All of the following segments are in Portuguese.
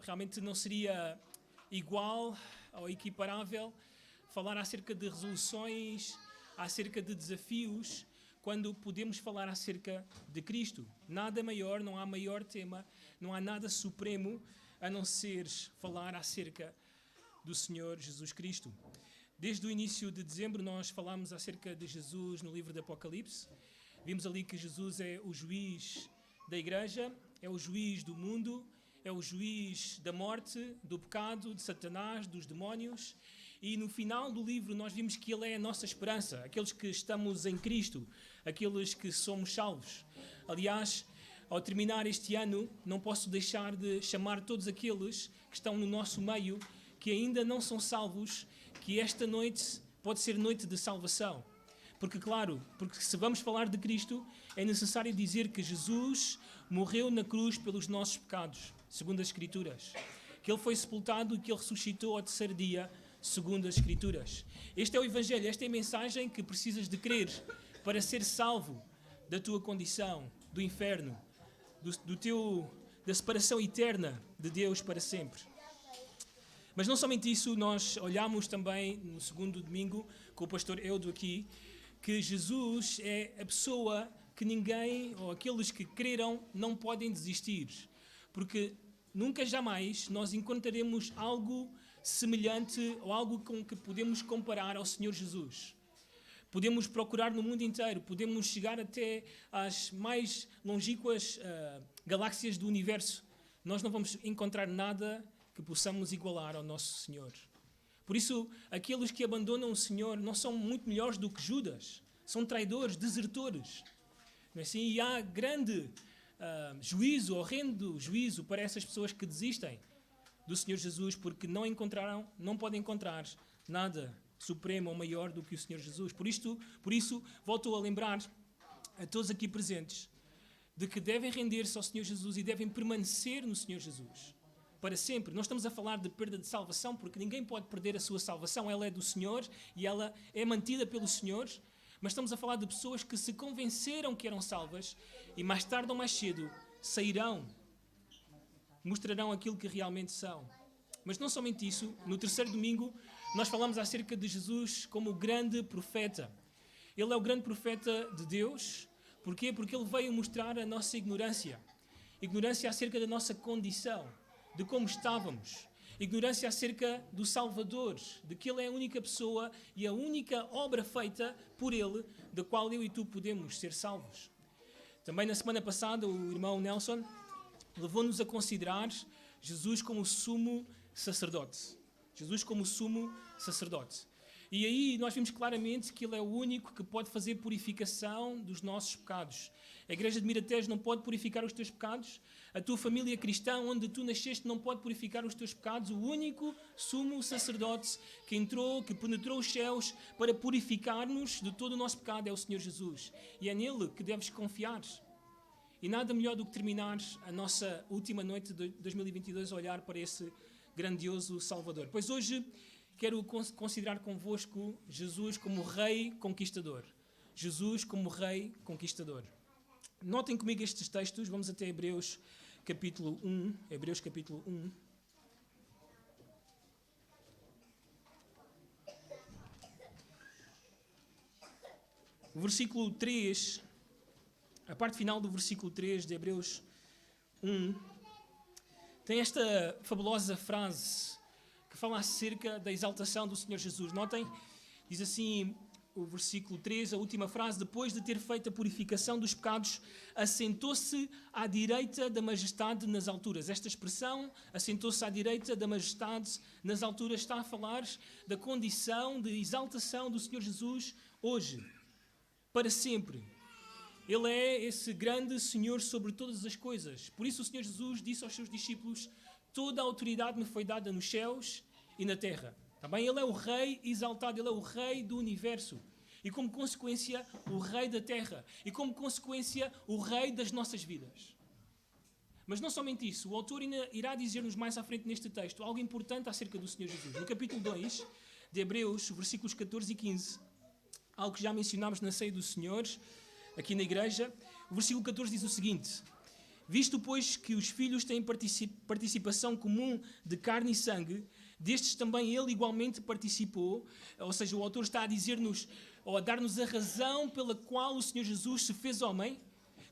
realmente não seria igual ou equiparável falar acerca de resoluções, acerca de desafios, quando podemos falar acerca de Cristo. Nada maior, não há maior tema, não há nada supremo a não ser falar acerca do Senhor Jesus Cristo. Desde o início de dezembro nós falámos acerca de Jesus no livro do Apocalipse. Vimos ali que Jesus é o juiz da igreja, é o juiz do mundo, é o juiz da morte, do pecado, de Satanás, dos demónios. E no final do livro nós vimos que Ele é a nossa esperança, aqueles que estamos em Cristo, aqueles que somos salvos. Aliás, ao terminar este ano, não posso deixar de chamar todos aqueles que estão no nosso meio, que ainda não são salvos, que esta noite pode ser noite de salvação. Porque se vamos falar de Cristo, é necessário dizer que Jesus morreu na cruz pelos nossos pecados, segundo as Escrituras. Que Ele foi sepultado e que Ele ressuscitou ao terceiro dia, segundo as Escrituras. Este é o Evangelho, esta é a mensagem que precisas de crer para ser salvo da tua condição, do inferno, da separação eterna de Deus para sempre. Mas não somente isso, nós olhamos também no segundo domingo, com o pastor Eudo aqui, que Jesus é a pessoa que ninguém, ou aqueles que creram, não podem desistir. Porque nunca jamais nós encontraremos algo semelhante ou algo com que podemos comparar ao Senhor Jesus. Podemos procurar no mundo inteiro, podemos chegar até às mais longínquas galáxias do universo. Nós não vamos encontrar nada que possamos igualar ao nosso Senhor. Por isso, aqueles que abandonam o Senhor não são muito melhores do que Judas. São traidores, desertores. Não é assim? E há grande juízo, horrendo juízo para essas pessoas que desistem do Senhor Jesus porque não podem encontrar nada supremo ou maior do que o Senhor Jesus. Por isso, volto a lembrar a todos aqui presentes de que devem render-se ao Senhor Jesus e devem permanecer no Senhor Jesus para sempre. Nós estamos a falar de perda de salvação porque ninguém pode perder a sua salvação. Ela é do Senhor e ela é mantida pelo Senhor. Mas estamos a falar de pessoas que se convenceram que eram salvas e mais tarde ou mais cedo sairão, mostrarão aquilo que realmente são. Mas não somente isso, no terceiro domingo nós falamos acerca de Jesus como o grande profeta. Ele é o grande profeta de Deus. Porquê? Porque ele veio mostrar a nossa ignorância. Ignorância acerca da nossa condição, de como estávamos. Ignorância acerca do Salvador, de que Ele é a única pessoa e a única obra feita por Ele, da qual eu e tu podemos ser salvos. Também na semana passada o irmão Nelson levou-nos a considerar Jesus como sumo sacerdote. Jesus como sumo sacerdote. E aí nós vimos claramente que Ele é o único que pode fazer purificação dos nossos pecados. A igreja de Miratejo não pode purificar os teus pecados. A tua família cristã, onde tu nasceste, não pode purificar os teus pecados. O único sumo sacerdote que penetrou os céus para purificar-nos de todo o nosso pecado é o Senhor Jesus. E é nele que deves confiar. E nada melhor do que terminar a nossa última noite de 2022 a olhar para esse grandioso Salvador. Pois hoje quero considerar convosco Jesus como Rei Conquistador. Jesus como Rei Conquistador. Notem comigo estes textos, vamos até Hebreus capítulo 1. Hebreus capítulo 1. O versículo 3, a parte final do versículo 3 de Hebreus 1, tem esta fabulosa frase que fala acerca da exaltação do Senhor Jesus. Notem, diz assim o versículo 3, a última frase: depois de ter feito a purificação dos pecados, assentou-se à direita da majestade nas alturas. Esta expressão, assentou-se à direita da majestade nas alturas, está a falar da condição de exaltação do Senhor Jesus hoje, para sempre. Ele é esse grande Senhor sobre todas as coisas. Por isso o Senhor Jesus disse aos seus discípulos: toda a autoridade me foi dada nos céus e na terra. Também Ele é o Rei exaltado, Ele é o Rei do universo. E como consequência, o Rei da terra. E como consequência, o Rei das nossas vidas. Mas não somente isso, o autor irá dizer-nos mais à frente neste texto algo importante acerca do Senhor Jesus. No capítulo 2 de Hebreus, versículos 14 e 15, algo que já mencionámos na ceia do Senhor, aqui na igreja, o versículo 14 diz o seguinte: Visto, pois, que os filhos têm participação comum de carne e sangue, destes também ele igualmente participou, ou seja, o autor está a dizer-nos, ou a dar-nos a razão pela qual o Senhor Jesus se fez homem,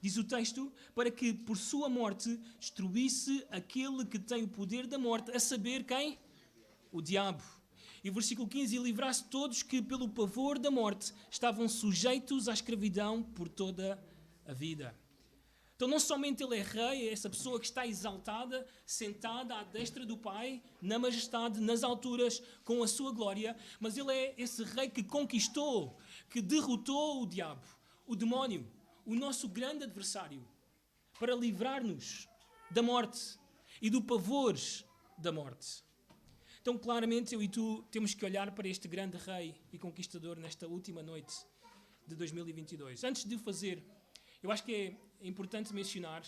diz o texto, para que por sua morte destruísse aquele que tem o poder da morte, a saber quem? O diabo. E o versículo 15, e livrasse todos que pelo pavor da morte estavam sujeitos à escravidão por toda a vida. Então não somente ele é rei, é essa pessoa que está exaltada, sentada à destra do Pai, na majestade, nas alturas, com a sua glória, mas ele é esse rei que conquistou, que derrotou o diabo, o demónio, o nosso grande adversário, para livrar-nos da morte e do pavor da morte. Então claramente eu e tu temos que olhar para este grande rei e conquistador nesta última noite de 2022. Antes de o fazer, eu acho que é importante mencionar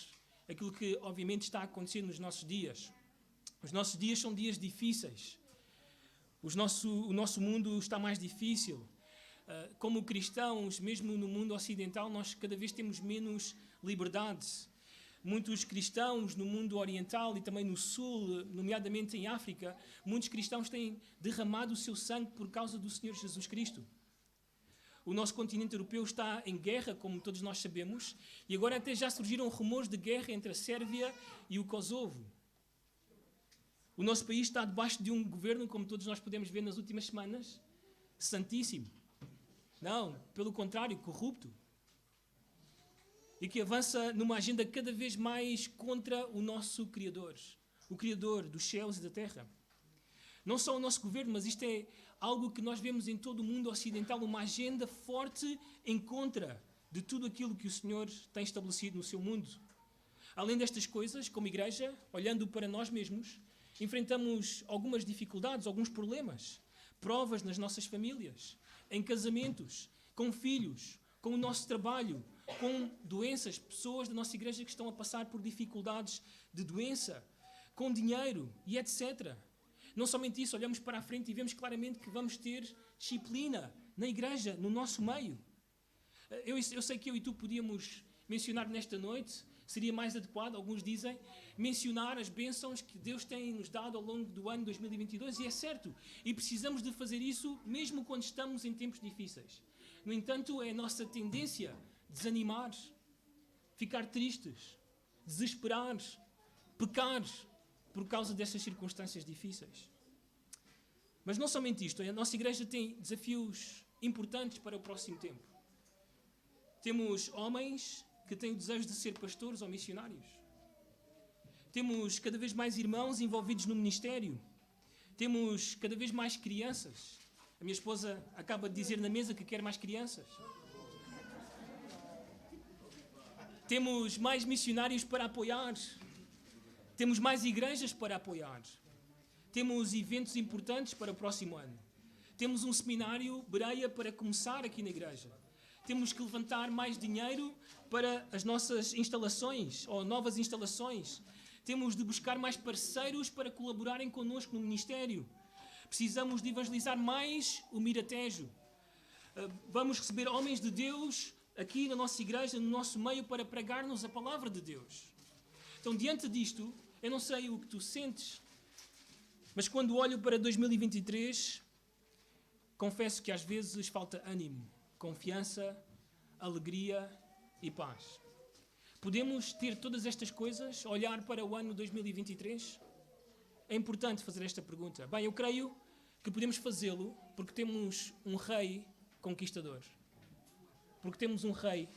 aquilo que obviamente está a acontecer nos nossos dias. Os nossos dias são dias difíceis. O nosso mundo está mais difícil. Como cristãos, mesmo no mundo ocidental, nós cada vez temos menos liberdade. Muitos cristãos no mundo oriental e também no sul, nomeadamente em África, muitos cristãos têm derramado o seu sangue por causa do Senhor Jesus Cristo. O nosso continente europeu está em guerra, como todos nós sabemos, e agora até já surgiram rumores de guerra entre a Sérvia e o Kosovo. O nosso país está debaixo de um governo, como todos nós podemos ver nas últimas semanas, santíssimo. Não, pelo contrário, corrupto. E que avança numa agenda cada vez mais contra o nosso Criador, o Criador dos céus e da terra. Não só o nosso governo, mas isto é algo que nós vemos em todo o mundo ocidental, uma agenda forte em contra de tudo aquilo que o Senhor tem estabelecido no seu mundo. Além destas coisas, como igreja, olhando para nós mesmos, enfrentamos algumas dificuldades, alguns problemas, provas nas nossas famílias, em casamentos, com filhos, com o nosso trabalho, com doenças, pessoas da nossa igreja que estão a passar por dificuldades de doença, com dinheiro e etc. Não somente isso, olhamos para a frente e vemos claramente que vamos ter disciplina na igreja, no nosso meio. Eu sei que eu e tu podíamos mencionar nesta noite, seria mais adequado, alguns dizem, mencionar as bênçãos que Deus tem nos dado ao longo do ano 2022, e é certo, e precisamos de fazer isso mesmo quando estamos em tempos difíceis. No entanto, é a nossa tendência desanimar, ficar tristes, desesperar, pecar por causa dessas circunstâncias difíceis. Mas não somente isto, a nossa igreja tem desafios importantes para o próximo tempo. Temos homens que têm o desejo de ser pastores ou missionários. Temos cada vez mais irmãos envolvidos no ministério. Temos cada vez mais crianças. A minha esposa acaba de dizer na mesa que quer mais crianças. Temos mais missionários para apoiar. Temos mais igrejas para apoiar. Temos eventos importantes para o próximo ano. Temos um seminário Bereia para começar aqui na igreja. Temos que levantar mais dinheiro para as nossas instalações ou novas instalações. Temos de buscar mais parceiros para colaborarem connosco no ministério. Precisamos de evangelizar mais o Miratejo. Vamos receber homens de Deus aqui na nossa igreja, no nosso meio, para pregar-nos a palavra de Deus. Então, diante disto, eu não sei o que tu sentes, mas quando olho para 2023, confesso que às vezes falta ânimo, confiança, alegria e paz. Podemos ter todas estas coisas, olhar para o ano 2023? É importante fazer esta pergunta. Bem, eu creio que podemos fazê-lo porque temos um rei conquistador. Porque temos um rei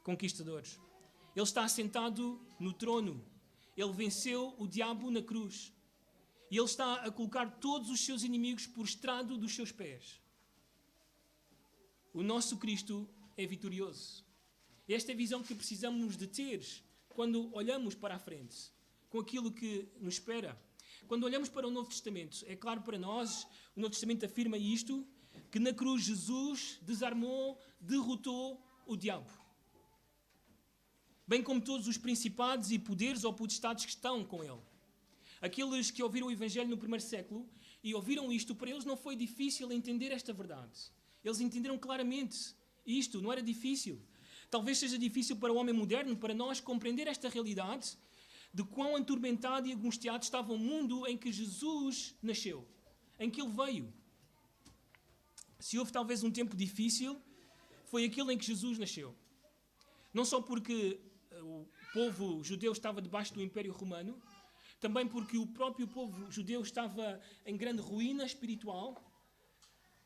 conquistador. Ele está assentado no trono. Ele venceu o diabo na cruz. E ele está a colocar todos os seus inimigos por estrado dos seus pés. O nosso Cristo é vitorioso. Esta é a visão que precisamos de ter quando olhamos para a frente, com aquilo que nos espera. Quando olhamos para o Novo Testamento, é claro para nós, o Novo Testamento afirma isto, que na cruz Jesus desarmou, derrotou o diabo. Bem como todos os principados e poderes ou potestades que estão com ele. Aqueles que ouviram o Evangelho no primeiro século e ouviram isto, para eles não foi difícil entender esta verdade. Eles entenderam claramente isto, não era difícil. Talvez seja difícil para o homem moderno, para nós, compreender esta realidade, de quão atormentado e angustiado estava o mundo em que Jesus nasceu, em que ele veio. Se houve talvez um tempo difícil, foi aquele em que Jesus nasceu. Não só porque o povo judeu estava debaixo do Império Romano, também porque o próprio povo judeu estava em grande ruína espiritual,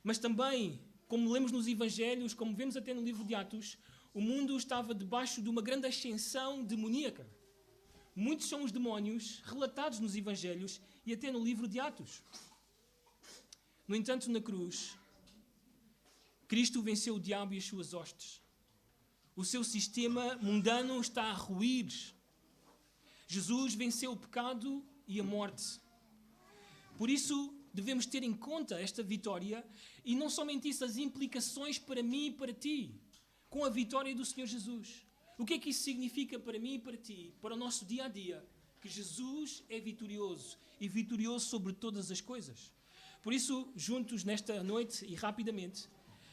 mas também, como lemos nos Evangelhos, como vemos até no livro de Atos, o mundo estava debaixo de uma grande ascensão demoníaca. Muitos são os demónios relatados nos Evangelhos e até no livro de Atos. No entanto, na cruz, Cristo venceu o diabo e as suas hostes. O seu sistema mundano está a ruir. Jesus venceu o pecado e a morte. Por isso, devemos ter em conta esta vitória e não somente isso, as implicações para mim e para ti, com a vitória do Senhor Jesus. O que é que isso significa para mim e para ti, para o nosso dia a dia? Que Jesus é vitorioso e vitorioso sobre todas as coisas. Por isso, juntos nesta noite e rapidamente,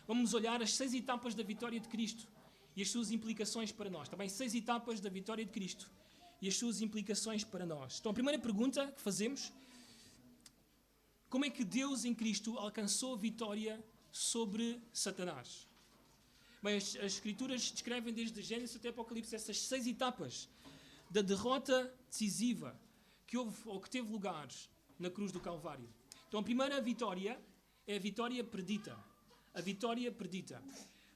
vamos olhar as 6 etapas da vitória de Cristo e as suas implicações para nós. Também 6 etapas da vitória de Cristo e as suas implicações para nós. Então, a primeira pergunta que fazemos: como é que Deus em Cristo alcançou a vitória sobre Satanás? Bem, as Escrituras descrevem desde Gênesis até Apocalipse essas 6 etapas da derrota decisiva que houve ou que teve lugar na cruz do Calvário. Então, a primeira vitória é a vitória predita. A vitória predita.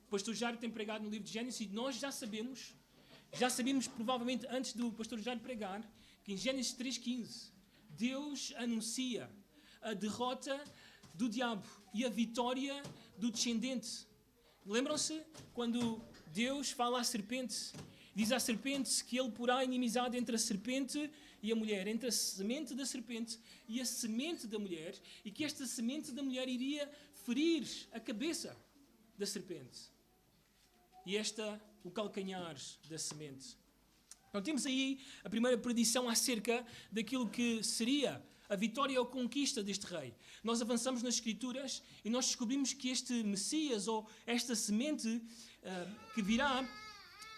O pastor Jairo tem pregado no livro de Gênesis e nós já sabemos provavelmente antes do pastor Jairo pregar, que em Gênesis 3,15 Deus anuncia a derrota do diabo e a vitória do descendente. Lembram-se quando Deus fala à serpente? Diz à serpente que ele porá inimizade entre a serpente e a mulher, entre a semente da serpente e a semente da mulher, e que esta semente da mulher iria ferir a cabeça da serpente. E o calcanhar da semente. Então temos aí a primeira predição acerca daquilo que seria a vitória ou conquista deste rei. Nós avançamos nas Escrituras e nós descobrimos que este Messias, ou esta semente que virá,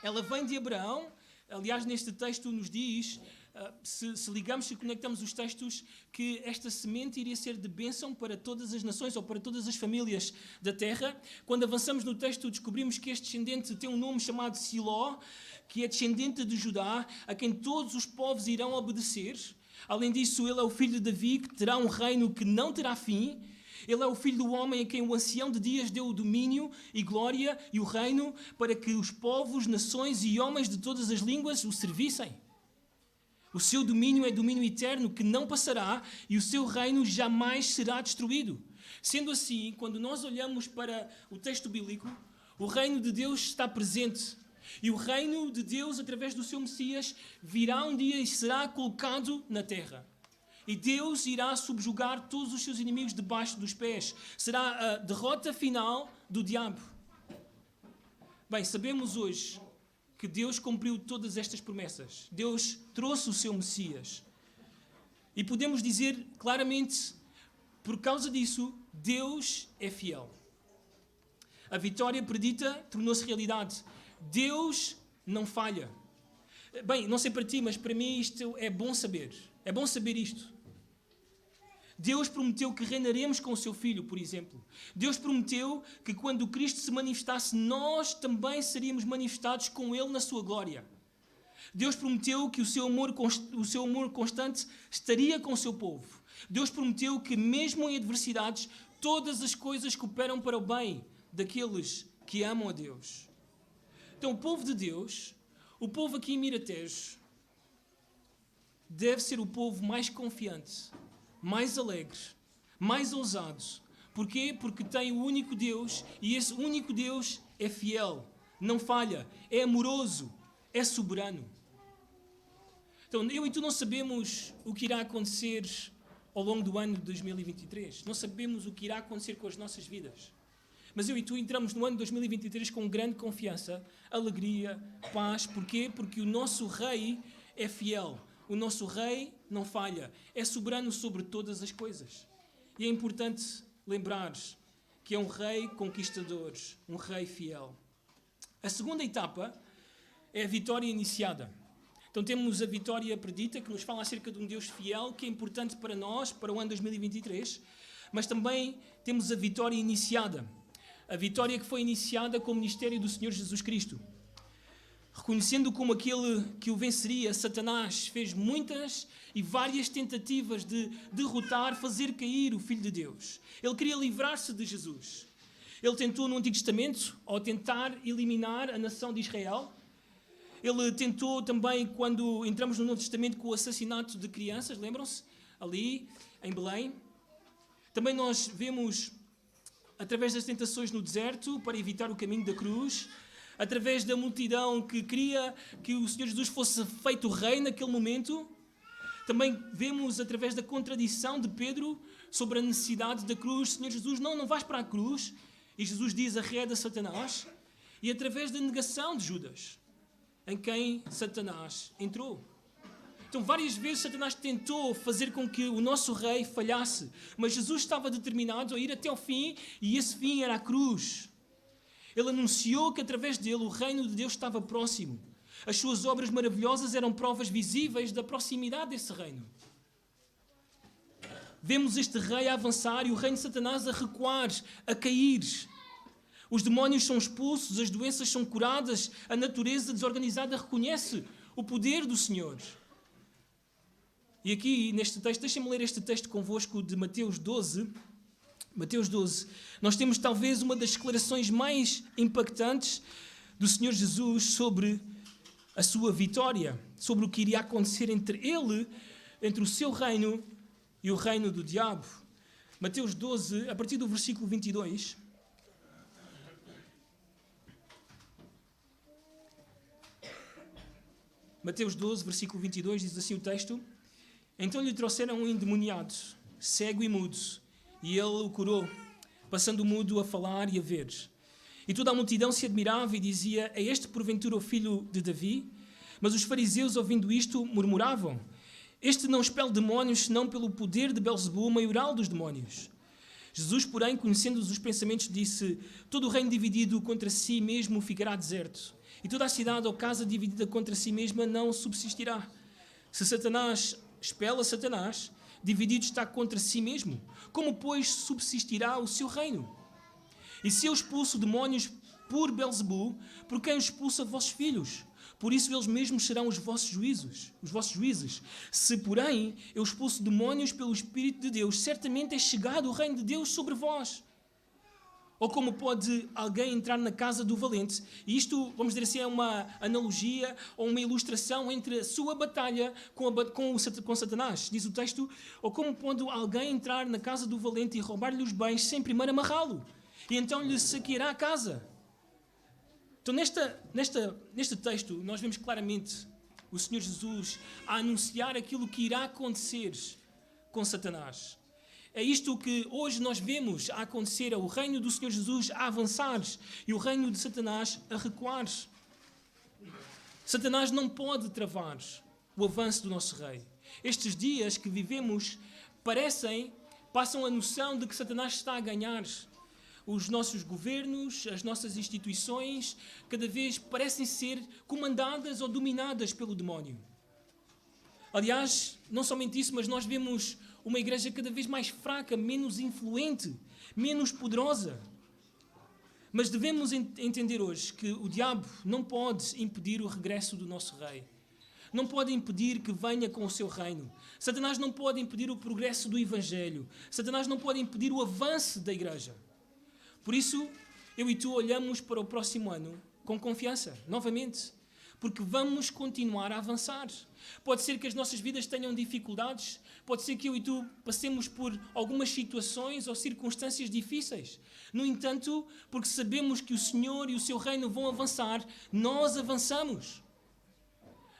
ela vem de Abraão. Aliás, neste texto nos diz, se ligamos, se conectamos os textos, que esta semente iria ser de bênção para todas as nações ou para todas as famílias da terra. Quando avançamos no texto, descobrimos que este descendente tem um nome chamado Siló, que é descendente de Judá, a quem todos os povos irão obedecer. Além disso, ele é o filho de Davi, que terá um reino que não terá fim. Ele é o filho do homem a quem o ancião de dias deu o domínio e glória e o reino para que os povos, nações e homens de todas as línguas o servissem. O seu domínio é domínio eterno que não passará e o seu reino jamais será destruído. Sendo assim, quando nós olhamos para o texto bíblico, o reino de Deus está presente. E o reino de Deus, através do seu Messias, virá um dia e será colocado na terra. E Deus irá subjugar todos os seus inimigos debaixo dos pés. Será a derrota final do diabo. Bem, sabemos hoje que Deus cumpriu todas estas promessas. Deus trouxe o seu Messias. E podemos dizer claramente, por causa disso, Deus é fiel. A vitória predita tornou-se realidade. Deus não falha. Bem, não sei para ti, mas para mim isto é bom saber. É bom saber isto. Deus prometeu que reinaremos com o seu Filho, por exemplo. Deus prometeu que quando Cristo se manifestasse, nós também seríamos manifestados com Ele na sua glória. Deus prometeu que o seu amor constante estaria com o seu povo. Deus prometeu que mesmo em adversidades, todas as coisas cooperam para o bem daqueles que amam a Deus. Então, o povo de Deus, o povo aqui em Miratejo, deve ser o povo mais confiante, mais alegre, mais ousado. Porquê? Porque tem o único Deus e esse único Deus é fiel, não falha, é amoroso, é soberano. Então, eu e tu não sabemos o que irá acontecer ao longo do ano de 2023. Não sabemos o que irá acontecer com as nossas vidas. Mas eu e tu entramos no ano de 2023 com grande confiança, alegria, paz. Porquê? Porque o nosso Rei é fiel. O nosso Rei não falha. É soberano sobre todas as coisas. E é importante lembrar-nos que é um Rei conquistador, um Rei fiel. A segunda etapa é a vitória iniciada. Então temos a vitória predita, que nos fala acerca de um Deus fiel, que é importante para nós, para o ano 2023, mas também temos a vitória iniciada. A vitória que foi iniciada com o ministério do Senhor Jesus Cristo. Reconhecendo como aquele que o venceria, Satanás fez muitas e várias tentativas de derrotar, fazer cair o Filho de Deus. Ele queria livrar-se de Jesus. Ele tentou no Antigo Testamento, ao tentar eliminar a nação de Israel. Ele tentou também quando entramos no Novo Testamento com o assassinato de crianças, lembram-se? Ali, em Belém. Também nós vemos, através das tentações no deserto, para evitar o caminho da cruz, através da multidão que queria que o Senhor Jesus fosse feito rei naquele momento. Também vemos, através da contradição de Pedro, sobre a necessidade da cruz. Senhor Jesus, não vais para a cruz. E Jesus diz, arreda Satanás. E através da negação de Judas, em quem Satanás entrou. Então, várias vezes Satanás tentou fazer com que o nosso rei falhasse, mas Jesus estava determinado a ir até ao fim, e esse fim era a cruz. Ele anunciou que através dele o reino de Deus estava próximo. As suas obras maravilhosas eram provas visíveis da proximidade desse reino. Vemos este rei a avançar e o reino de Satanás a recuar, a cair. Os demónios são expulsos, as doenças são curadas, a natureza desorganizada reconhece o poder do Senhor. E aqui, neste texto, deixem-me ler este texto convosco de Mateus 12. Mateus 12. Nós temos talvez uma das declarações mais impactantes do Senhor Jesus sobre a sua vitória, sobre o que iria acontecer entre ele, entre o seu reino e o reino do diabo. Mateus 12, a partir do versículo 22... Mateus 12, versículo 22, diz assim o texto: Então lhe trouxeram um endemoniado, cego e mudo, e ele o curou, passando o mudo a falar e a ver. E toda a multidão se admirava e dizia, é este porventura o filho de Davi? Mas os fariseus, ouvindo isto, murmuravam, este não expele demónios, senão pelo poder de Belzebu, o maioral dos demónios. Jesus, porém, conhecendo os pensamentos, disse, todo o reino dividido contra si mesmo ficará deserto. E toda a cidade ou casa dividida contra si mesma não subsistirá. Se Satanás expela Satanás, dividido está contra si mesmo. Como, pois, subsistirá o seu reino? E se eu expulso demónios por Belzebu, por quem expulsa vossos filhos? Por isso eles mesmos serão os vossos juízes. Se, porém, eu expulso demónios pelo Espírito de Deus, certamente é chegado o reino de Deus sobre vós. Ou como pode alguém entrar na casa do valente? E isto, vamos dizer assim, é uma analogia ou uma ilustração entre a sua batalha com Satanás. Diz o texto, ou como pode alguém entrar na casa do valente e roubar-lhe os bens sem primeiro amarrá-lo? E então lhe saqueará a casa. Então, neste texto, nós vemos claramente o Senhor Jesus a anunciar aquilo que irá acontecer com Satanás. É isto que hoje nós vemos a acontecer, é o reino do Senhor Jesus a avançar e o reino de Satanás a recuar. Satanás não pode travar o avanço do nosso rei. Estes dias que vivemos passam a noção de que Satanás está a ganhar. Os nossos governos, as nossas instituições, cada vez parecem ser comandadas ou dominadas pelo demónio. Aliás, não somente isso, mas nós vemos uma igreja cada vez mais fraca, menos influente, menos poderosa. Mas devemos entender hoje que o diabo não pode impedir o regresso do nosso rei. Não pode impedir que venha com o seu reino. Satanás não pode impedir o progresso do evangelho. Satanás não pode impedir o avanço da igreja. Por isso, eu e tu olhamos para o próximo ano com confiança, novamente, porque vamos continuar a avançar. Pode ser que as nossas vidas tenham dificuldades, pode ser que eu e tu passemos por algumas situações ou circunstâncias difíceis. No entanto, porque sabemos que o Senhor e o seu reino vão avançar, nós avançamos.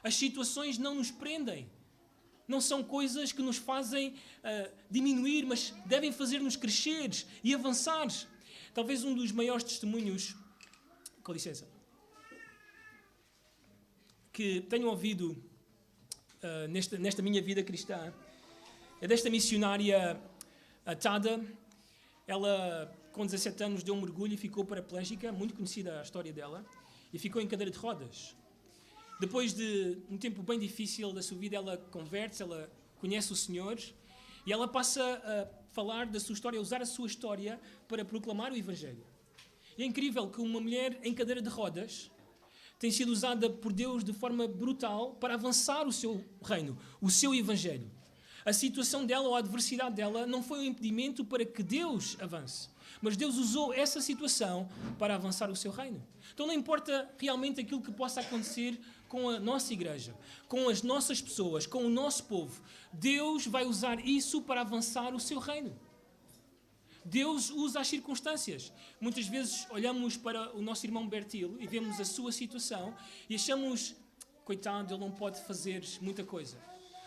As situações não nos prendem. Não são coisas que nos fazem diminuir, mas devem fazer-nos crescer e avançar. Talvez um dos maiores testemunhos, com licença, que tenho ouvido nesta minha vida cristã, é desta missionária, a Tada. Ela, com 17 anos, deu um mergulho e ficou paraplégica, muito conhecida a história dela, e ficou em cadeira de rodas. depois de um tempo bem difícil da sua vida, ela converte-se, ela conhece o Senhor e ela passa a falar da sua história, a usar a sua história para proclamar o Evangelho. E é incrível que uma mulher em cadeira de rodas tem sido usada por Deus de forma brutal para avançar o seu reino, o seu Evangelho. A situação dela ou a adversidade dela não foi um impedimento para que Deus avance, mas Deus usou essa situação para avançar o seu reino. Então não importa realmente aquilo que possa acontecer com a nossa igreja, com as nossas pessoas, com o nosso povo, Deus vai usar isso para avançar o seu reino. Deus usa as circunstâncias. Muitas vezes olhamos para o nosso irmão Bertil e vemos a sua situação e achamos, coitado, ele não pode fazer muita coisa.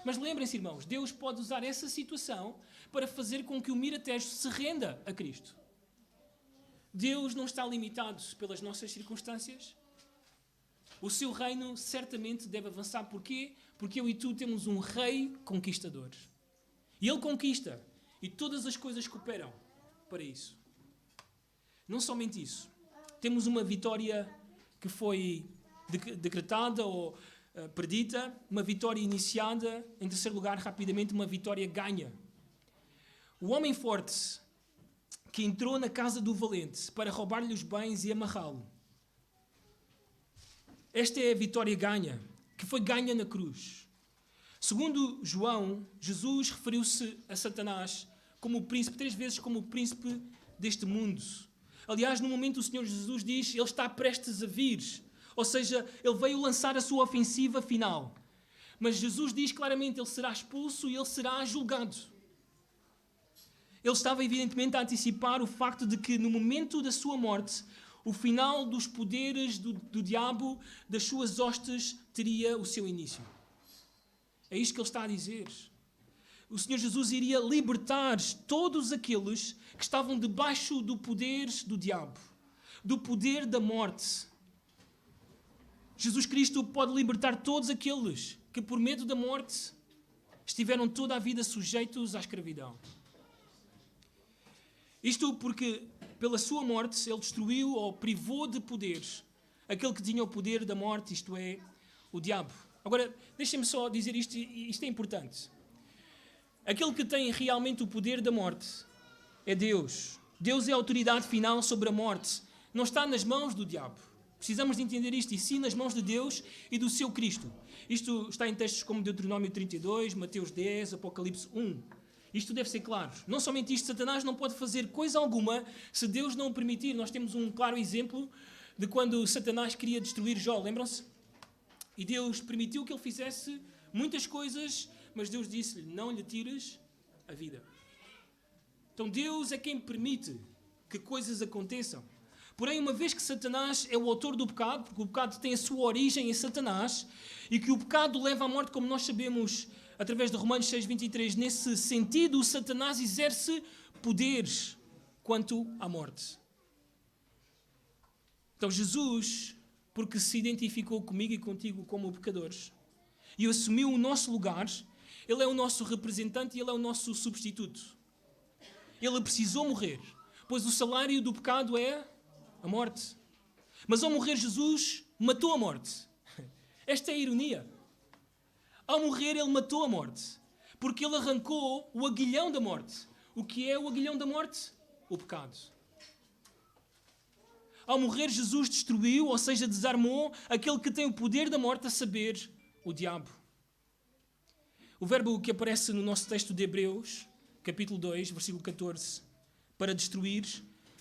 Mas lembrem-se, irmãos, Deus pode usar essa situação para fazer com que o Miratejo se renda a Cristo. Deus não está limitado pelas nossas circunstâncias. O seu reino certamente deve avançar. Porquê? Porque eu e tu temos um rei conquistador. E ele conquista. E todas as coisas cooperam para isso. Não somente isso. Temos uma vitória que foi decretada ou predita, uma vitória iniciada, em terceiro lugar, rapidamente, uma vitória ganha. O homem forte que entrou na casa do valente para roubar-lhe os bens e amarrá-lo. Esta é a vitória ganha, que foi ganha na cruz. Segundo João, Jesus referiu-se a Satanás como o príncipe, 3 vezes como o príncipe deste mundo. Aliás, no momento o Senhor Jesus diz, ele está prestes a vir. Ou seja, ele veio lançar a sua ofensiva final. Mas Jesus diz claramente, ele será expulso e ele será julgado. Ele estava evidentemente a antecipar o facto de que no momento da sua morte, o final dos poderes do diabo, das suas hostes, teria o seu início. É isto que ele está a dizer. O Senhor Jesus iria libertar todos aqueles que estavam debaixo do poder do diabo, do poder da morte. Jesus Cristo pode libertar todos aqueles que, por medo da morte, estiveram toda a vida sujeitos à escravidão. Isto porque, pela sua morte, ele destruiu ou privou de poderes aquele que tinha o poder da morte, isto é, o diabo. Agora, deixem-me só dizer isto, e isto é importante. Aquele que tem realmente o poder da morte é Deus. Deus é a autoridade final sobre a morte. Não está nas mãos do diabo. Precisamos de entender isto, e sim nas mãos de Deus e do seu Cristo. Isto está em textos como Deuteronômio 32, Mateus 10, Apocalipse 1. Isto deve ser claro. Não somente isto, Satanás não pode fazer coisa alguma se Deus não o permitir. Nós temos um claro exemplo de quando Satanás queria destruir Jó, lembram-se? E Deus permitiu que ele fizesse muitas coisas, mas Deus disse-lhe, não lhe tires a vida. Então Deus é quem permite que coisas aconteçam. Porém, uma vez que Satanás é o autor do pecado, porque o pecado tem a sua origem em Satanás, e que o pecado leva à morte, como nós sabemos, através de Romanos 6:23, nesse sentido, o Satanás exerce poderes quanto à morte. Então Jesus, porque se identificou comigo e contigo como pecadores, e assumiu o nosso lugar, ele é o nosso representante e ele é o nosso substituto. Ele precisou morrer, pois o salário do pecado é a morte. Mas ao morrer Jesus, matou a morte. Esta é a ironia. Ao morrer ele matou a morte, porque ele arrancou o aguilhão da morte. O que é o aguilhão da morte? O pecado. Ao morrer Jesus destruiu, ou seja, desarmou aquele que tem o poder da morte, a saber, o diabo. O verbo que aparece no nosso texto de Hebreus, capítulo 2, versículo 14, para destruir,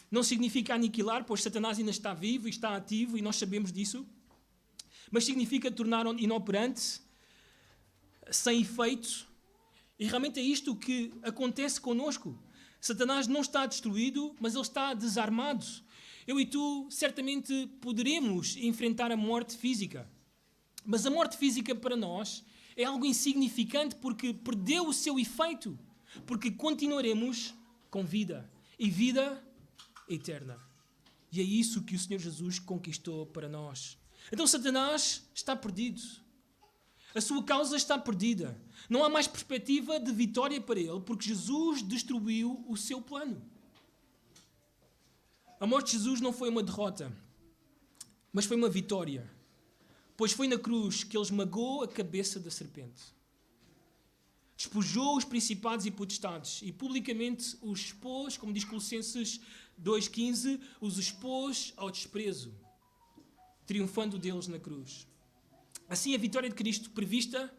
não significa aniquilar, pois Satanás ainda está vivo e está ativo, e nós sabemos disso, mas significa tornar inoperante, sem efeito, e realmente é isto que acontece connosco. Satanás não está destruído, mas ele está desarmado. Eu e tu certamente poderemos enfrentar a morte física, mas a morte física para nós é algo insignificante porque perdeu o seu efeito, porque continuaremos com vida, e vida eterna. E é isso que o Senhor Jesus conquistou para nós. Então Satanás está perdido. A sua causa está perdida. Não há mais perspectiva de vitória para ele, porque Jesus destruiu o seu plano. A morte de Jesus não foi uma derrota, mas foi uma vitória. Pois foi na cruz que ele esmagou a cabeça da serpente. Despojou os principados e potestades e publicamente os expôs, como diz Colossenses 2,15, os expôs ao desprezo, triunfando deles na cruz. Assim, a vitória de Cristo, prevista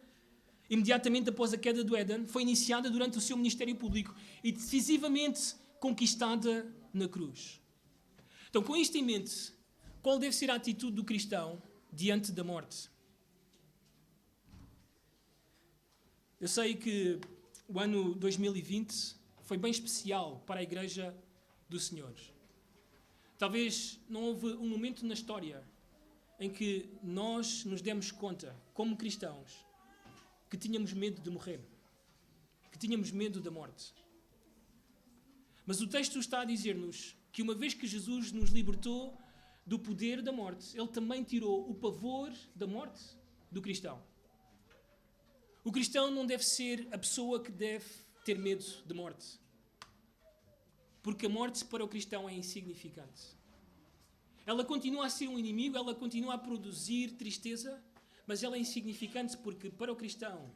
imediatamente após a queda do Éden, foi iniciada durante o seu ministério público e decisivamente conquistada na cruz. Então, com isto em mente, qual deve ser a atitude do cristão diante da morte? Eu sei que o ano 2020 foi bem especial para a Igreja do Senhor. Talvez não houve um momento na história em que nós nos demos conta, como cristãos, que tínhamos medo de morrer, que tínhamos medo da morte. Mas o texto está a dizer-nos que uma vez que Jesus nos libertou do poder da morte, Ele também tirou o pavor da morte do cristão. O cristão não deve ser a pessoa que deve ter medo de morte. Porque a morte para o cristão é insignificante. Ela continua a ser um inimigo, ela continua a produzir tristeza, mas ela é insignificante porque para o cristão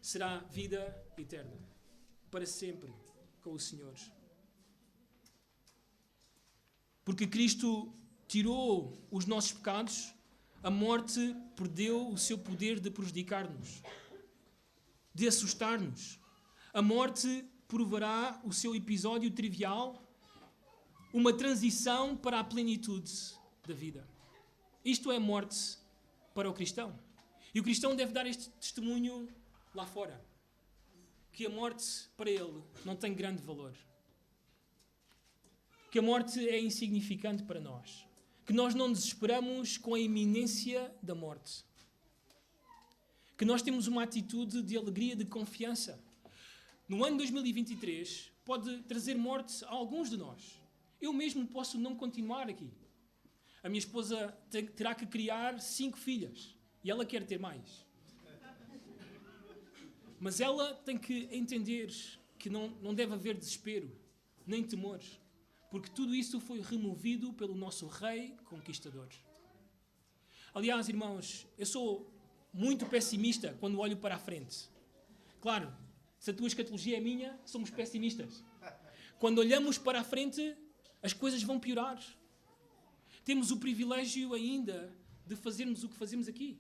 será vida eterna. Para sempre com o Senhor. Porque Cristo tirou os nossos pecados, a morte perdeu o seu poder de prejudicar-nos, de assustar-nos. A morte provará o seu episódio trivial, uma transição para a plenitude da vida. Isto é morte para o cristão. E o cristão deve dar este testemunho lá fora, que a morte para ele não tem grande valor. Que a morte é insignificante para nós. Que nós não desesperamos com a iminência da morte. Que nós temos uma atitude de alegria, de confiança. No ano 2023 pode trazer morte a alguns de nós. Eu mesmo posso não continuar aqui. A minha esposa terá que criar 5 filhas. E ela quer ter mais. Mas ela tem que entender que não deve haver desespero, nem temor. Porque tudo isso foi removido pelo nosso Rei Conquistador. Aliás, irmãos, eu sou muito pessimista quando olho para a frente. Claro, se a tua escatologia é minha, somos pessimistas. Quando olhamos para a frente, as coisas vão piorar. Temos o privilégio ainda de fazermos o que fazemos aqui.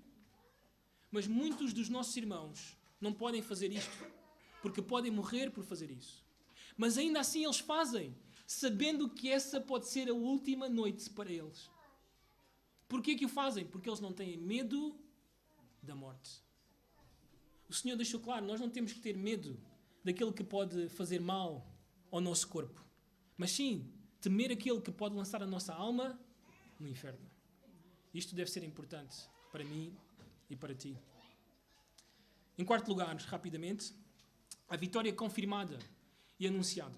Mas muitos dos nossos irmãos não podem fazer isto, porque podem morrer por fazer isso. Mas ainda assim eles fazem, sabendo que essa pode ser a última noite para eles. Porquê que o fazem? Porque eles não têm medo da morte. O Senhor deixou claro, nós não temos que ter medo daquele que pode fazer mal ao nosso corpo. Mas sim, temer aquele que pode lançar a nossa alma no inferno. Isto deve ser importante para mim e para ti. Em quarto lugar, rapidamente, a vitória confirmada e anunciada.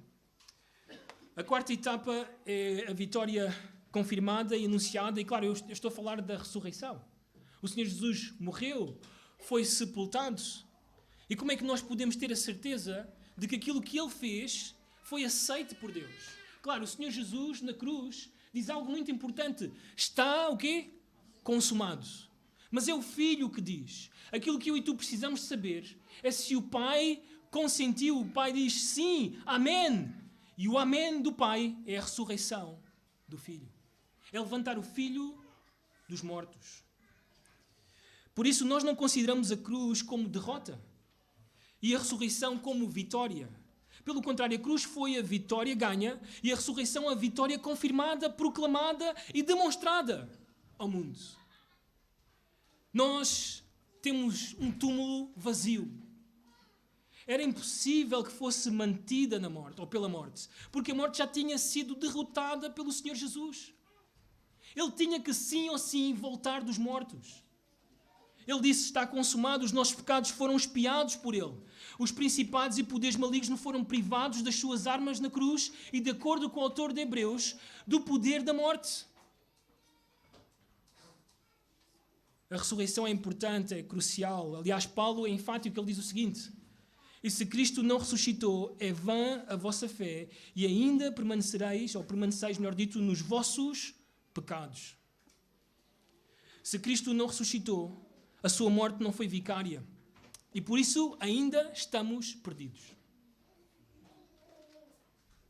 A quarta etapa é a vitória confirmada e anunciada. E claro, eu estou a falar da ressurreição. O Senhor Jesus morreu, foi sepultado. E como é que nós podemos ter a certeza de que aquilo que Ele fez foi aceito por Deus? Claro, o Senhor Jesus, na cruz, diz algo muito importante. Está, o quê? Consumado. Mas é o Filho que diz. Aquilo que eu e tu precisamos saber é se o Pai consentiu. O Pai diz sim, amém. E o amém do Pai é a ressurreição do Filho. É levantar o Filho dos mortos. Por isso nós não consideramos a cruz como derrota e a ressurreição como vitória. Pelo contrário, a cruz foi a vitória ganha e a ressurreição a vitória confirmada, proclamada e demonstrada ao mundo. Nós temos um túmulo vazio. Era impossível que fosse mantida na morte, ou pela morte, porque a morte já tinha sido derrotada pelo Senhor Jesus. Ele tinha que sim ou sim voltar dos mortos. Ele disse, está consumado, os nossos pecados foram expiados por Ele. Os principados e poderes malignos não foram privados das suas armas na cruz e, de acordo com o autor de Hebreus, do poder da morte. A ressurreição é importante, é crucial. Aliás, Paulo é enfático, ele diz o seguinte: e se Cristo não ressuscitou, é vã a vossa fé e ainda permaneceis, melhor dito, nos vossos pecados. Se Cristo não ressuscitou, a sua morte não foi vicária. E por isso ainda estamos perdidos.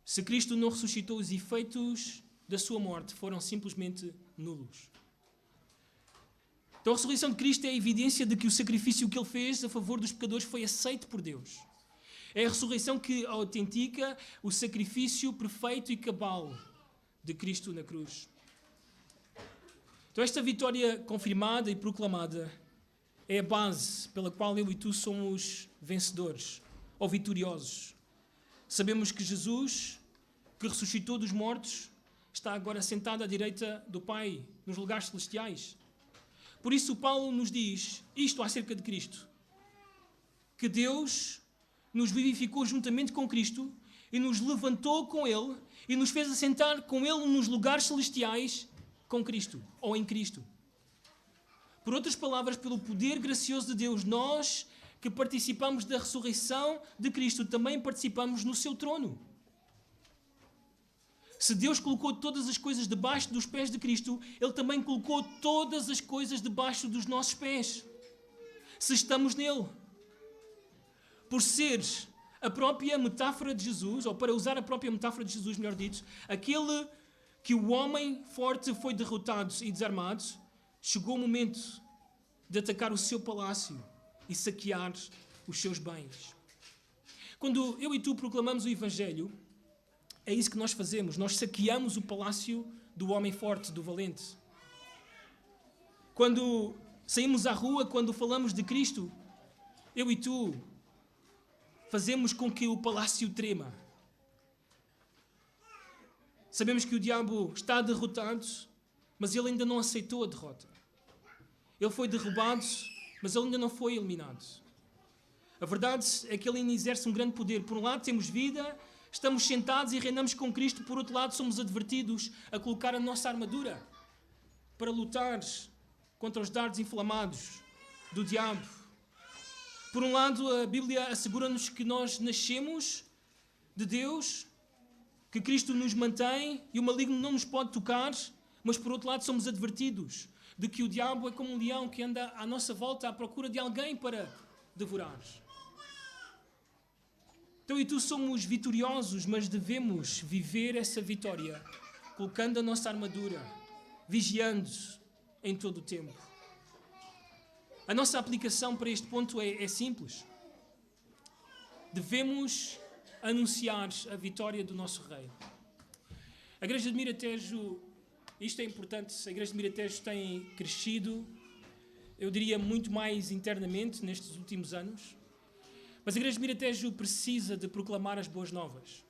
Se Cristo não ressuscitou, os efeitos da sua morte foram simplesmente nulos. Então a ressurreição de Cristo é a evidência de que o sacrifício que ele fez a favor dos pecadores foi aceito por Deus. É a ressurreição que autentica o sacrifício perfeito e cabal de Cristo na cruz. Então esta vitória confirmada e proclamada é a base pela qual eu e tu somos vencedores ou vitoriosos. Sabemos que Jesus, que ressuscitou dos mortos, está agora sentado à direita do Pai, nos lugares celestiais. Por isso Paulo nos diz isto acerca de Cristo, que Deus nos vivificou juntamente com Cristo e nos levantou com Ele e nos fez assentar com Ele nos lugares celestiais com Cristo, ou em Cristo. Por outras palavras, pelo poder gracioso de Deus, nós que participamos da ressurreição de Cristo também participamos no seu trono. Se Deus colocou todas as coisas debaixo dos pés de Cristo, Ele também colocou todas as coisas debaixo dos nossos pés. Se estamos nele. Por ser a própria metáfora de Jesus, ou para usar a própria metáfora de Jesus, melhor dito, aquele que o homem forte foi derrotado e desarmado, chegou o momento de atacar o seu palácio e saquear os seus bens. Quando eu e tu proclamamos o Evangelho, é isso que nós fazemos. Nós saqueamos o palácio do homem forte, do valente. Quando saímos à rua, quando falamos de Cristo, eu e tu fazemos com que o palácio trema. Sabemos que o diabo está derrotado, mas ele ainda não aceitou a derrota. Ele foi derrubado, mas ele ainda não foi eliminado. A verdade é que ele ainda exerce um grande poder. Por um lado temos vida, estamos sentados e reinamos com Cristo. Por outro lado somos advertidos a colocar a nossa armadura para lutar contra os dardos inflamados do diabo. Por um lado, a Bíblia assegura-nos que nós nascemos de Deus, que Cristo nos mantém e o maligno não nos pode tocar, mas por outro lado somos advertidos de que o diabo é como um leão que anda à nossa volta à procura de alguém para devorar. Então eu e tu somos vitoriosos, mas devemos viver essa vitória colocando a nossa armadura, vigiando em todo o tempo. A nossa aplicação para este ponto é simples. Devemos anunciar a vitória do nosso Rei. A Igreja de Miratejo, isto é importante, a Igreja de Miratejo tem crescido, eu diria muito mais internamente nestes últimos anos, mas a Igreja de Miratejo precisa de proclamar as boas novas.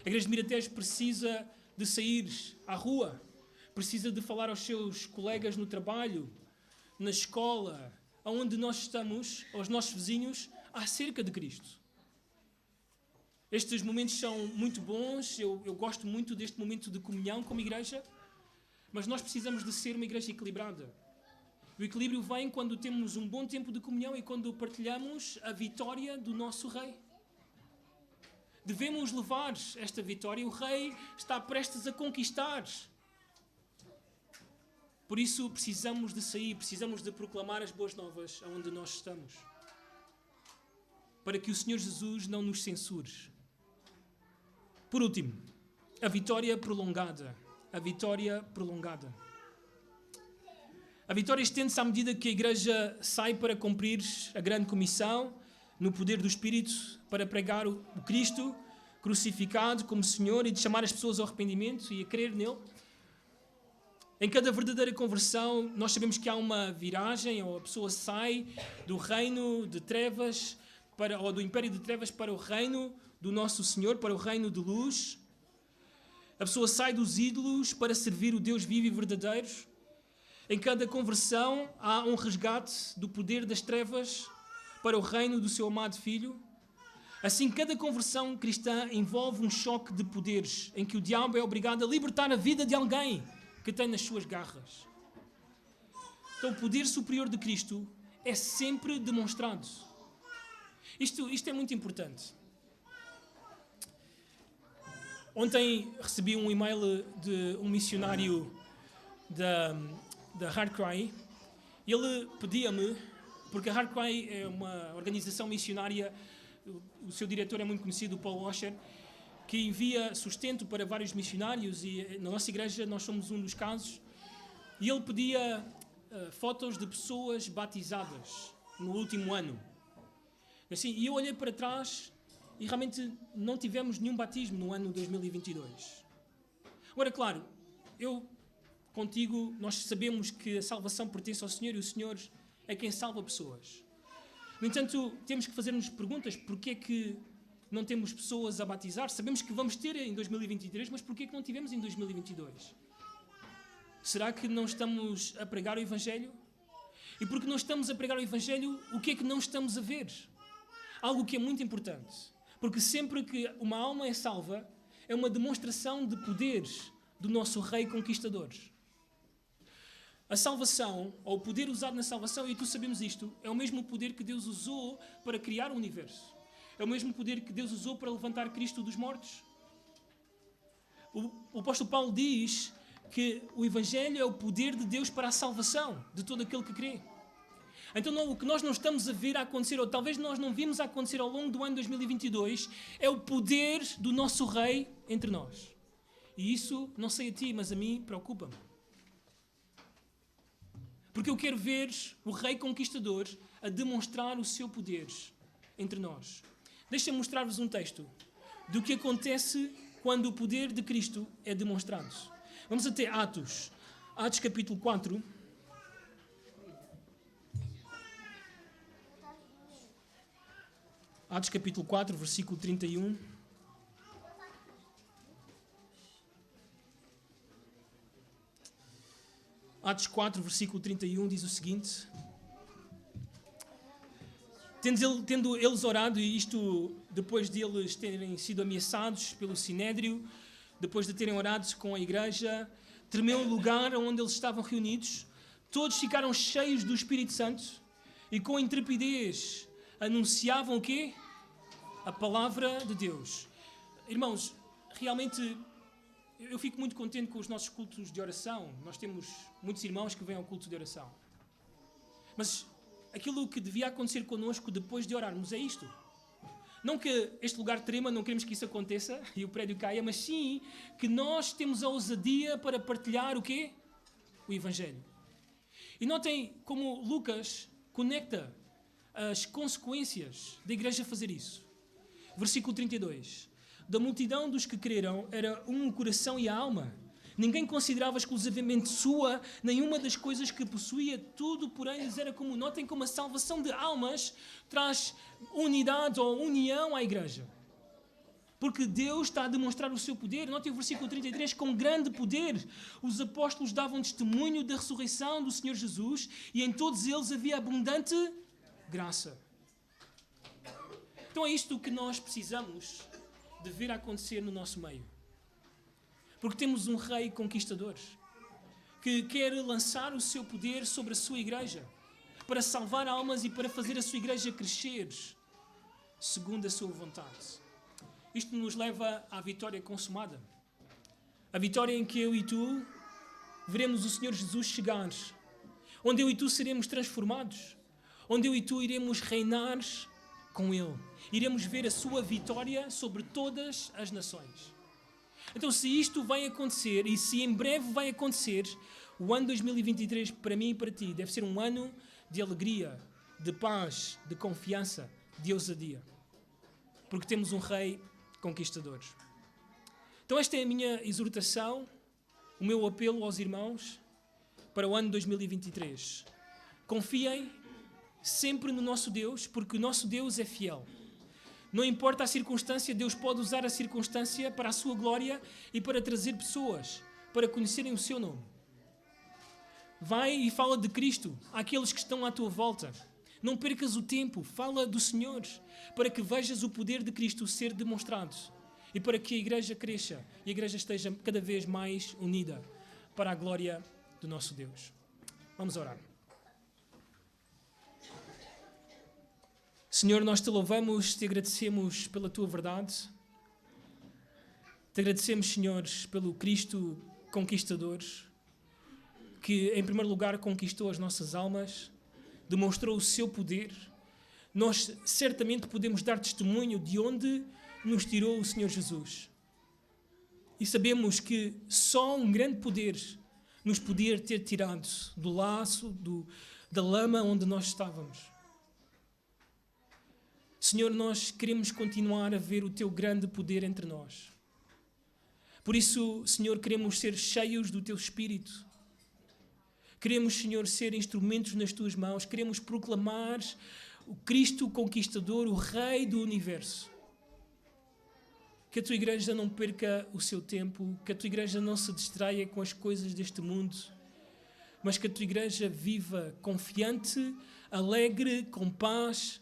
A Igreja de Miratejo precisa de sair à rua, precisa de falar aos seus colegas no trabalho, na escola, aonde nós estamos, aos nossos vizinhos, acerca de Cristo. Estes momentos são muito bons, eu gosto muito deste momento de comunhão como igreja, mas nós precisamos de ser uma igreja equilibrada. O equilíbrio vem quando temos um bom tempo de comunhão e quando partilhamos a vitória do nosso Rei. Devemos levar esta vitória, o Rei está prestes a conquistar. Por isso precisamos de sair, precisamos de proclamar as boas novas aonde nós estamos. Para que o Senhor Jesus não nos censure. Por último, a vitória prolongada. A vitória prolongada. A vitória estende-se à medida que a Igreja sai para cumprir a grande comissão, no poder do Espírito, para pregar o Cristo crucificado como Senhor e de chamar as pessoas ao arrependimento e a crer nele. Em cada verdadeira conversão, nós sabemos que há uma viragem, ou a pessoa sai do reino de trevas, ou do império de trevas para o reino do nosso Senhor, para o reino de luz. A pessoa sai dos ídolos para servir o Deus vivo e verdadeiro. Em cada conversão, há um resgate do poder das trevas para o reino do seu amado Filho. Assim, cada conversão cristã envolve um choque de poderes, em que o diabo é obrigado a libertar a vida de alguém que tem nas suas garras. Então o poder superior de Cristo é sempre demonstrado. Isto é muito importante. Ontem recebi um e-mail de um missionário da Hard Cry Ele pedia-me, porque a Hardcry é uma organização missionária, o seu diretor é muito conhecido, o Paul Washer, que envia sustento para vários missionários, e na nossa igreja nós somos um dos casos. E ele pedia fotos de pessoas batizadas no último ano. Assim, e eu olhei para trás e realmente não tivemos nenhum batismo no ano 2022. Agora, claro, contigo, nós sabemos que a salvação pertence ao Senhor e o Senhor é quem salva pessoas. No entanto, temos que fazer-nos perguntas: porquê é que não temos pessoas a batizar? Sabemos que vamos ter em 2023, mas porquê é que não tivemos em 2022? Será que não estamos a pregar o Evangelho? E porque não estamos a pregar o Evangelho, o que é que não estamos a ver? Algo que é muito importante. Porque sempre que uma alma é salva, é uma demonstração de poder do nosso Rei Conquistador. A salvação, ou o poder usado na salvação, e tu sabemos isto, é o mesmo poder que Deus usou para criar o universo. É o mesmo poder que Deus usou para levantar Cristo dos mortos. O apóstolo Paulo diz que o Evangelho é o poder de Deus para a salvação de todo aquele que crê. Então o que nós não estamos a ver a acontecer, ou talvez nós não vimos a acontecer ao longo do ano 2022, é o poder do nosso Rei entre nós. E isso, não sei a ti, mas a mim preocupa-me. Porque eu quero ver o Rei Conquistador a demonstrar o seu poder entre nós. Deixa-me mostrar-vos um texto do que acontece quando o poder de Cristo é demonstrado. Vamos até Atos capítulo 4. Atos capítulo 4, versículo 31. Atos 4, versículo 31 diz o seguinte: Tendo eles orado, e isto depois de eles terem sido ameaçados pelo Sinédrio, depois de terem orado com a igreja, tremeu o lugar onde eles estavam reunidos, todos ficaram cheios do Espírito Santo e com intrepidez anunciavam o quê? A palavra de Deus. Irmãos, realmente eu fico muito contente com os nossos cultos de oração. Nós temos muitos irmãos que vêm ao culto de oração. Mas aquilo que devia acontecer connosco depois de orarmos é isto. Não que este lugar trema, não queremos que isso aconteça e o prédio caia, mas sim que nós temos a ousadia para partilhar o quê? O Evangelho. E notem como Lucas conecta as consequências da igreja fazer isso. Versículo 32. Da multidão dos que creram era um o coração e a alma. Ninguém considerava exclusivamente sua nenhuma das coisas que possuía, tudo, porém, lhes era comum. Notem como a salvação de almas traz unidade ou união à igreja. Porque Deus está a demonstrar o seu poder. Notem o versículo 33, com grande poder os apóstolos davam testemunho da ressurreição do Senhor Jesus e em todos eles havia abundante graça. Então é isto que nós precisamos de ver acontecer no nosso meio. Porque temos um Rei Conquistador que quer lançar o seu poder sobre a sua igreja para salvar almas e para fazer a sua igreja crescer segundo a sua vontade. Isto nos leva à vitória consumada. A vitória em que eu e tu veremos o Senhor Jesus chegar, onde eu e tu seremos transformados, onde eu e tu iremos reinar com Ele. Iremos ver a sua vitória sobre todas as nações. Então, se isto vai acontecer, e se em breve vai acontecer, o ano 2023, para mim e para ti, deve ser um ano de alegria, de paz, de confiança, de ousadia. Porque temos um Rei Conquistador. Então, esta é a minha exortação, o meu apelo aos irmãos para o ano 2023. Confiem sempre no nosso Deus, porque o nosso Deus é fiel. Não importa a circunstância, Deus pode usar a circunstância para a sua glória e para trazer pessoas para conhecerem o seu nome. Vai e fala de Cristo àqueles que estão à tua volta. Não percas o tempo, fala do Senhor, para que vejas o poder de Cristo ser demonstrado e para que a igreja cresça e a igreja esteja cada vez mais unida para a glória do nosso Deus. Vamos orar. Senhor, nós te louvamos, te agradecemos pela tua verdade. Te agradecemos, Senhor, pelo Cristo Conquistador. que, em primeiro lugar, conquistou as nossas almas, demonstrou o seu poder. Nós certamente podemos dar testemunho de onde nos tirou o Senhor Jesus. E sabemos que só um grande poder nos podia ter tirado do laço, da lama onde nós estávamos. Senhor, nós queremos continuar a ver o Teu grande poder entre nós. Por isso, Senhor, queremos ser cheios do Teu Espírito. Queremos, Senhor, ser instrumentos nas Tuas mãos. Queremos proclamar o Cristo conquistador, o Rei do Universo. Que a Tua Igreja não perca o seu tempo, que a Tua Igreja não se distraia com as coisas deste mundo, mas que a Tua Igreja viva confiante, alegre, com paz,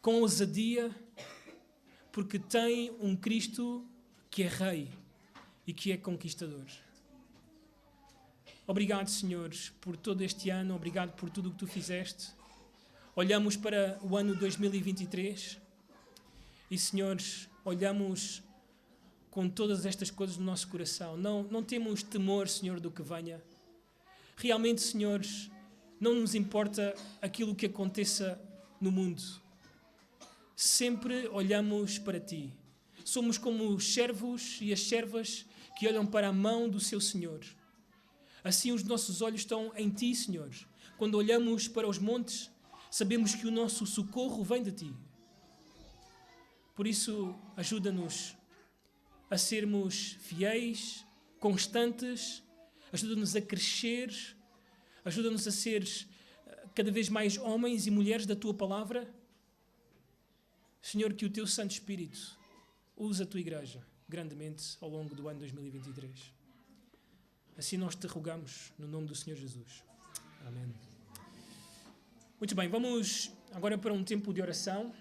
com ousadia, porque tem um Cristo que é Rei e que é conquistador. Obrigado, Senhores, por todo este ano, obrigado por tudo o que Tu fizeste. Olhamos para o ano 2023 e, Senhores, olhamos com todas estas coisas no nosso coração. Não temos temor, Senhor, do que venha. Realmente, Senhores, não nos importa aquilo que aconteça no mundo. Sempre olhamos para Ti. Somos como os servos e as servas que olham para a mão do seu Senhor. Assim os nossos olhos estão em Ti, Senhor. Quando olhamos para os montes, sabemos que o nosso socorro vem de Ti. Por isso, ajuda-nos a sermos fiéis, constantes, ajuda-nos a crescer, ajuda-nos a ser cada vez mais homens e mulheres da Tua palavra. Senhor, que o Teu Santo Espírito use a Tua Igreja grandemente ao longo do ano 2023. Assim nós Te rogamos no nome do Senhor Jesus. Amém. Muito bem, vamos agora para um tempo de oração.